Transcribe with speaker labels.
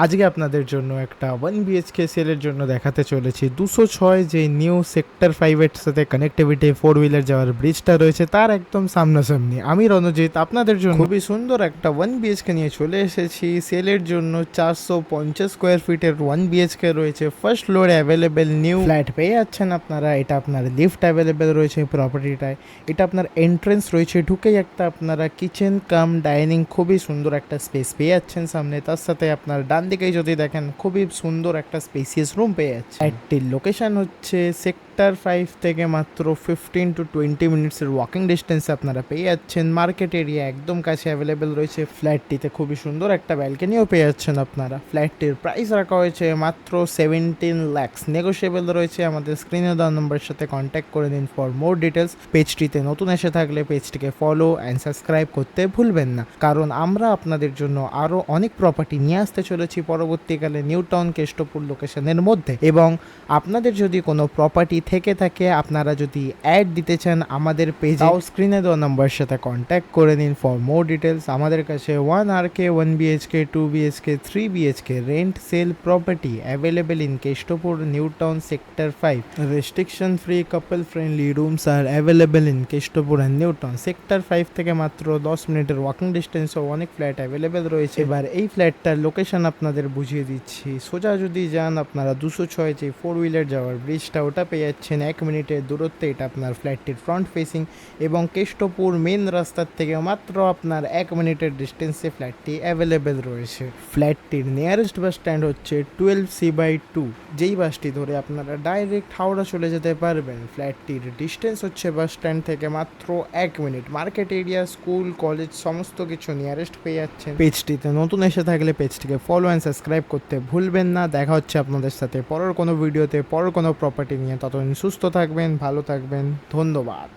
Speaker 1: আজকে আপনাদের জন্য একটা 1 BHK সেলের জন্য দেখাতে চলেছি 206 যে নিউ সেক্টর 5 এর সাথে কানেক্টিভিটি 4 হুইলার যাওয়ার ব্রিজটা রয়েছে তার একদম সামনাসামনি। আমি রণজিৎ আপনাদের জন্য খুবই সুন্দর একটা 1 BHK নিয়ে চলে এসেছি সেলের জন্য। 450 স্কোয়ার ফিটের 1 BHK রয়েছে। ফার্স্ট ফ্লোরে অ্যাভেলেবেল নিউ ফ্ল্যাট পেয়ে যাচ্ছেন আপনারা। এটা আপনার লিফট অ্যাভেলেবেল রয়েছে প্রপার্টিটায়। এটা আপনার এন্ট্রেন্স রয়েছে, ঢুকেই একটা আপনারা কিচেন কাম ডাইনিং খুবই সুন্দর একটা স্পেস পেয়ে যাচ্ছেন সামনে। তার সাথে আপনার ডান দিকেই যদি দেখেন খুবই সুন্দর একটা স্পেসিয়াস রুম পেয়ে যাচ্ছে। ফ্ল্যাটটির লোকেশন হচ্ছে সেক্টর 5 থেকে মাত্র 15 to 20 মিনিটসের ওয়াকিং ডিস্টেন্সে আপনারা পেয়ে যাচ্ছেন। মার্কেট এরিয়া একদম কাছে অ্যাভেলেবেল রয়েছে। ফ্ল্যাটটিতে খুবই সুন্দর একটা ব্যালকনিও পেয়ে যাচ্ছেন আপনারা। ফ্ল্যাটটির প্রাইস রাখা হয়েছে মাত্র 17 lakhs, নেগোশিয়েবল রয়েছে। আমাদের স্ক্রিনে দেওয়া নম্বরের সাথে কন্ট্যাক্ট করে নিন ফর মোর ডিটেলস। পেজটিতে নতুন এসে থাকলে পেজটিকে ফলো অ্যান্ড সাবস্ক্রাইব করতে ভুলবেন না, কারণ আমরা আপনাদের জন্য আরও অনেক প্রপার্টি নিয়ে আসতে চলেছি পরবর্তীকালে নিউ টাউন কেষ্টপুর লোকেশনের মধ্যে। এবং আপনাদের যদি কোনো প্রপার্টি থেকে থাকে, আপনারা যদি অ্যাড দিতে চান আমাদের পেজে, স্ক্রিনে দেওয়া নম্বরের সাথে কন্ট্যাক্ট করে নিন ফর মোর ডিটেলস। আমাদের কাছে 1 RK, 1 BHK, 2 BHK, 3 BHK rent sale property available in Keshtopur new town sector 5। Restriction free couple friendly rooms are available in Keshtopur and new town sector 5 থেকে মাত্র 10 মিনিটের ওয়াকিং ডিস্টেন্সও অনেক ফ্ল্যাট অ্যাভেলেবেল রয়েছে। এবার এই ফ্ল্যাটটার লোকেশন আপনাদের বুঝিয়ে দিচ্ছি। সোজা যদি যান আপনারা 206 যে 4 হুইলার যাওয়ার ব্রিজটা, ওটা পেয়ে যাচ্ছেন 1 মিনিটের দূরত্বে। এটা আপনার ফ্ল্যাটটির ফ্রন্ট ফেসিং এবং কেষ্টপুর মেন রাস্তার থেকে মাত্র আপনার 1 মিনিটের ডিস্টেন্সে ফ্ল্যাটটি অ্যাভেলেবেল রয়েছে। ফ্ল্যাটটির নিয়ারেস্ট বাস স্ট্যান্ড হচ্ছে 12C/2, যেই বাসটি ধরে আপনারা ডাইরেক্ট হাওড়া চলে যেতে পারবেন। ফ্ল্যাটটির ডিস্টেন্স হচ্ছে বাস স্ট্যান্ড থেকে মাত্র 1 minute. Market area, school, college সমস্ত কিছু নিয়ারেস্ট পেয়ে যাচ্ছেন। পেজটিতে নতুন এসে থাকলে পেজটিকে ফলো অ্যান্ড সাবস্ক্রাইব করতে ভুলবেন না। দেখা হচ্ছে আপনাদের সাথে পরের কোনো ভিডিওতে, পরের কোনো প্রপার্টি নিয়ে। ততদিন সুস্থ থাকবেন, ভালো থাকবেন, ধন্যবাদ।